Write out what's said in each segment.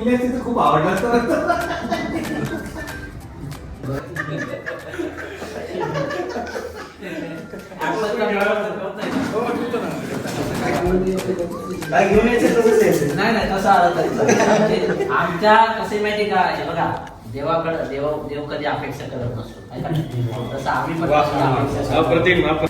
खूप आवडला नाही कसं आलं तरी आमच्या कसे माहिती का हे बघा देवाकडे देव कधी अपेक्षा करत नसतो तसं आम्ही पण अपेक्षा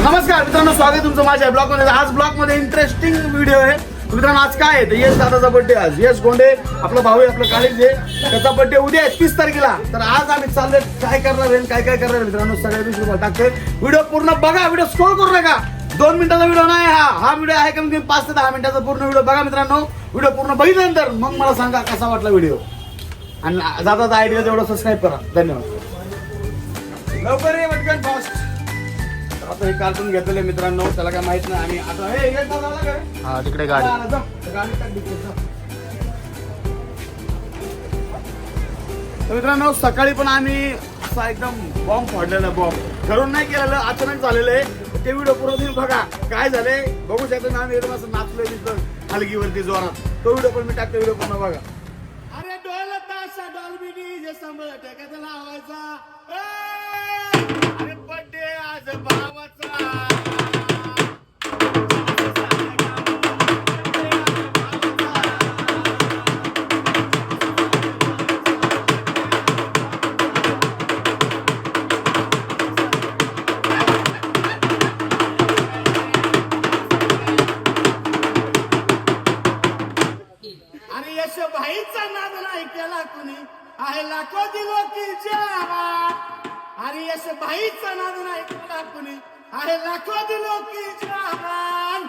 नमस्कार मित्रांनो, स्वागत आहे तुमचं माझ्या ब्लॉग मध्ये. आज ब्लॉग मध्ये इंटरेस्टिंग व्हिडिओ आहे मित्रांनो. आज काय आहे तर यश दादाचा बर्थडे. आज यश गोंडे आपला भाऊ आहे, आपलं कॉलेज आहे, त्याचा बर्थडे उद्या आहे 30 तारखेला. तर आज आम्ही चाललोय काय करणार आहे, काय करणार आहे मित्रांनो सगळ्या दिवशी टाकतोय. व्हिडिओ पूर्ण बघा, व्हिडिओ स्क्रोल करू नका. 2 मिनिटाचा व्हिडिओ नाही हा व्हिडिओ आहे कमी 5 ते 10 मिनिटाचा पूर्ण व्हिडिओ बघा मित्रांनो. व्हिडिओ पूर्ण बघितल्यानंतर मग मला सांगा कसा वाटला व्हिडिओ, आणि दादाचा आयडिया तेवढं सबस्क्राईब करा. धन्यवाद. लवकर ये पटकन फास्ट. आता हे कार्टून घेतलेलं आहे मित्रांनो, त्याला काय माहित नाही. आम्ही आता हा तिकडे गाडी तर मित्रांनो सकाळी पण आम्ही असा एकदम बॉम्ब फोडलेला. बॉम्ब घरून नाही केलेलं, अचानक झालेलं आहे. ते व्हिडिओ पूर्ण तुम्ही बघा काय झाले बघू शकतो. आम्ही एकदम असं नाचलोय तिथं हलगीवरती जोरात. तो व्हिडिओ पण मी टाकतो, व्हिडिओ पूर्ण बघा. अरे डोल ताशा डॉल्बी जे सांभाळ टाकायचा लावायचा. अरे बर्थडे आज भावाचा. आणि यश भाईचा नाद नाही केला कुणी आहे लाखो दिलो की जान. आणि यश भाईचा नाद नाही केला कुणी आहे लाखो दिलो की जान.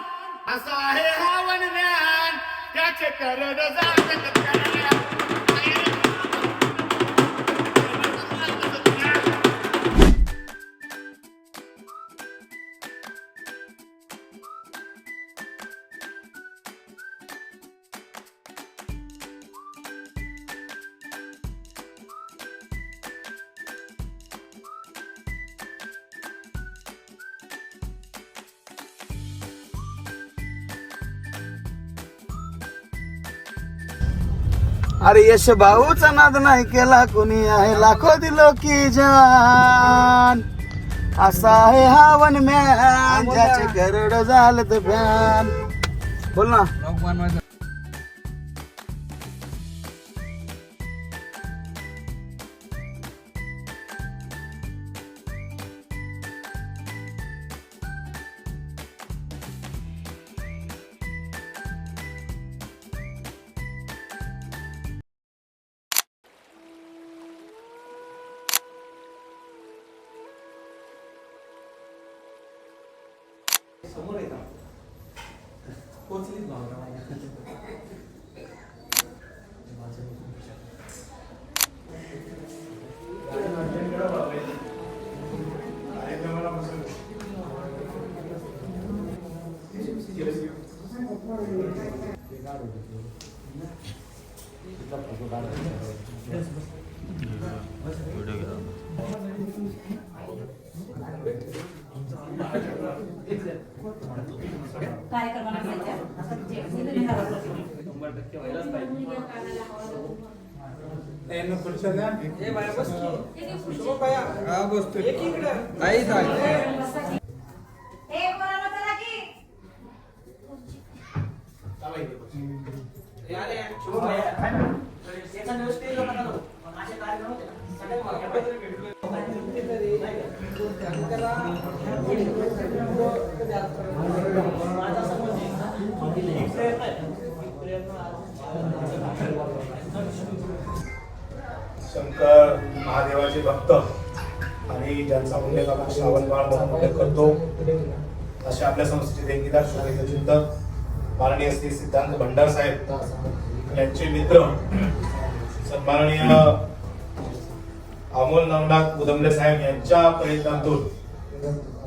असा आहे हा वनव्यान त्याचे करड जागत करड्या. अरे यश भाऊचा नाद नाही केला कोणी आहे लाखो दिलो की जान. असा आहे हा वनम्यान ज्याचे करड झालं तर भ्यान. बोल ना. समोर येतात पोचलीच भावना कार्यक्रमाला शंकर महादेवाचे भक्त आणि ज्यांचा उल्लेख आपण श्रावण बाळ म्हणून उल्लेख करतो अशा आपल्या संस्थेचे देणगीदार शुभेच्छा चिंतक माननीय श्री सिद्धांत भंडार साहेब यांचे मित्र सन्माननीय अमोल नवनाथ उदमले साहेब यांच्या प्रयत्नातून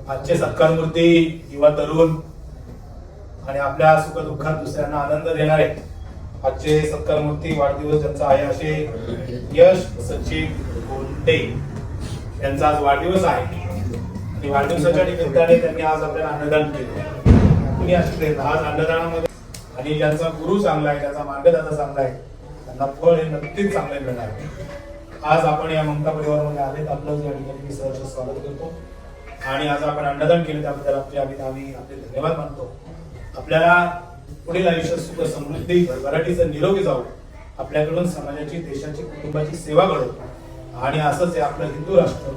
आजचे सत्कार मूर्ती युवा तरुण आणि आपल्या सुख दुःखात दुसऱ्यांना आनंद देणारे आजचे सत्कार मूर्ती वाढदिवस ज्यांचा आहे असे यश सचिन गोंडे यांचा आज वाढदिवस आहे. आणि वाढदिवसाच्या निमित्ताने त्यांनी आज आपल्याला अन्नदान केलं. कुणी असू देत, आज अन्नदानामध्ये आणि ज्यांचा गुरु चांगला आहे, ज्याचा मार्गदाता चांगला आहे, त्यांना फळ हे नक्कीच चांगले मिळणार आहे. आज आपण या ममता परिवारामध्ये आलेत, आपलं या ठिकाणी मी सहर्ष स्वागत करतो. आणि आज आपण अन्नदान केले त्याबद्दल आम्ही आपले धन्यवाद मानतो. आपल्याला पुढील आयुष्यात सुख समृद्धी भरभराटीचं निरोगी जाऊ, आपल्याकडून समाजाची, देशाची, कुटुंबाची सेवा घडो आणि असंच हे आपलं हिंदू राष्ट्र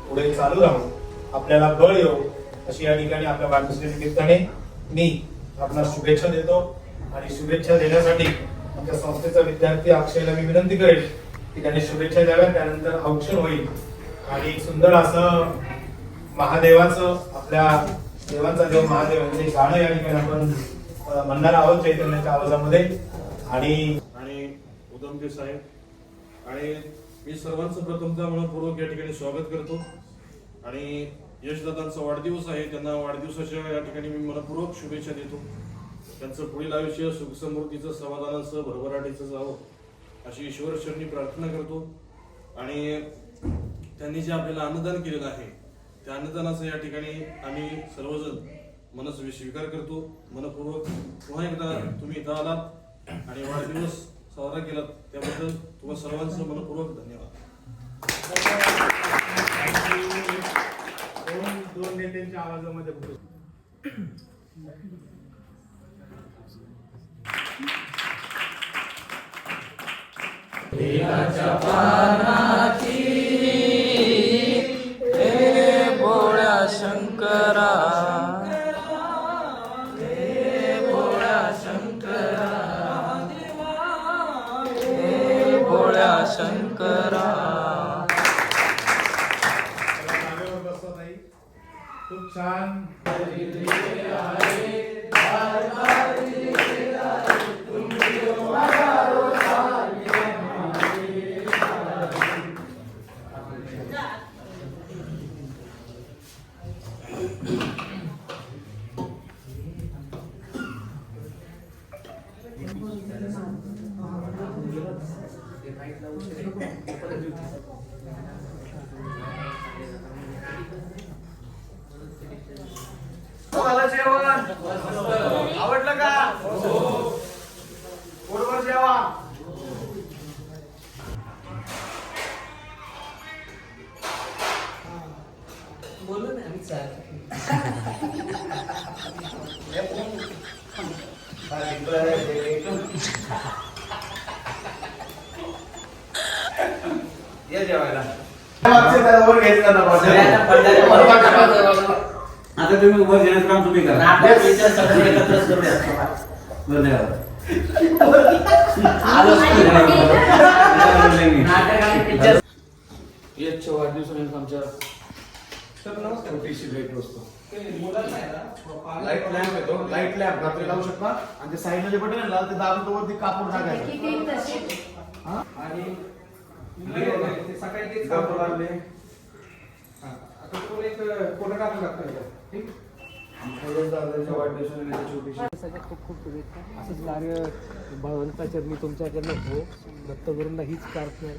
पुढे चालू राहू, आपल्याला बळ येऊ अशी या ठिकाणी आपल्या वाढदिवसाच्या निमित्ताने मी आपल्याला शुभेच्छा देतो. आणि शुभेच्छा देण्यासाठी आमच्या संस्थेचा विद्यार्थी अक्षयला मी विनंती करेल की त्याने शुभेच्छा द्याव्या. त्यानंतर औक्षण होईल आणि एक सुंदर असं महादेवाचं, आपल्या देवांचा देव महादेव यांचे गाणं या ठिकाणी आपण म्हणणार आहोत चैतन्याच्या आवाजामध्ये. आणि उदमके साहेब आणि मी सर्वांचं प्रथमतः मनपूर्वक या ठिकाणी स्वागत करतो. आणि यशदादांचा वाढदिवस आहे, त्यांना वाढदिवसाच्या या ठिकाणी मी मनपूर्वक शुभेच्छा देतो. त्यांचं पुढील आयुष्य सुख समृद्धीचं, समाधानाचं, भरभराटीचं जावं अशी ईश्वरचरणी प्रार्थना करतो. आणि त्यांनी जे आपल्याला अन्नदान केलेलं आहे त्या अन्नदानाचं या ठिकाणी आम्ही सर्वजण मनस्वी स्वीकार करतो. मनपूर्वक पुन्हा एकदा तुम्ही इथं आलात आणि वाढदिवस साजरा केलात त्याबद्दल तुम्हा सर्वांचं मनपूर्वक धन्यवाद. दोन नेत्यांच्या आवाजामध्ये देवाच्या पानाची हे भोळ्या शंकरा, हे भोळ्या शंकरा, हे भोळ्या शंकरा. खूप छान. आवडलं का? बरोबर जेवा. बोलू ना आम्ही सर. ये जेवायला. वर घ्यायचं ना आता तुम्ही उभं घेण्याचं काम तुम्ही करा. नाटक विचार सगळं एकत्रच करूया. धन्यवाद. नाटक आणि पिक्चर याच्या वाढदिवसानिमित्त आमच्या सर नमस्कार. छोटीशी भेट असतो. मुलांना आहे ना लाईट लॅम्प येतो, लाईट लॅम्प रात्री लावू शकता आणि ते साईडला जे बटन आहे ना ते दाबून तो वरती कापूर टाकायचं. हा? आणि ते सकाळी तेच काम कापूर आणले. आता तुम्ही एक फोटो टाकून टाकतो. ठीक. दादाच्या वाढदिवसानिमित्त छोटीशी सगळ्यात खूप खूप शुभेच्छा. असंच कार्य भगवंताचरणी तुमच्याकडनं हो, दत्तगुरूंना हीच प्रार्थना आहे.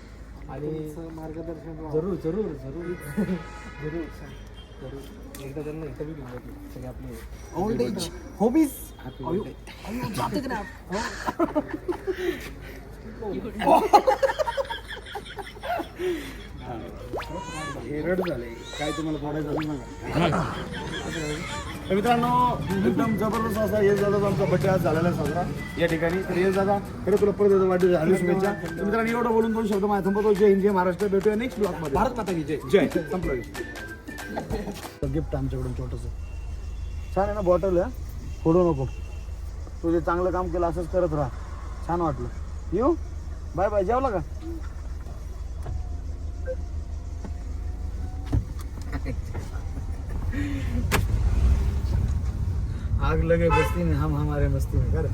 आणि मार्गदर्शन जरूर जरूर जरूर जरूर जरूर एकदा त्यांना इंटरव्ह्यू घेऊन जातो सगळे आपले ओल्ड एज हॉबीज. रड झाले काय तुम्हाला बोलायचं. मित्रांनो एकदम जबरदस्त असा येस दादाचा आमचा बड्डे आज झालेला आहे साजरा या ठिकाणी. तर येस दादा खरं तुला परत वाढदिवस झाली शुभेच्छा. तर मित्रांनो एवढं बोलून दोन शब्द माझ्या थांबवतो. जय हिंद, जय महाराष्ट्र. भेटूया नेक्स्ट ब्लॉग मध्ये. भारत माता की जय. जय. संपलं गिफ्ट आमच्याकडून छोटंसं छान आहे ना. बॉटल आहे, फोडू नको. तू जे चांगलं काम केलं असंच करत राहा. छान वाटलं. येऊ. Bye bye. जेवला का? आग लगे बस्ती में हम हमारे मस्ती में कर.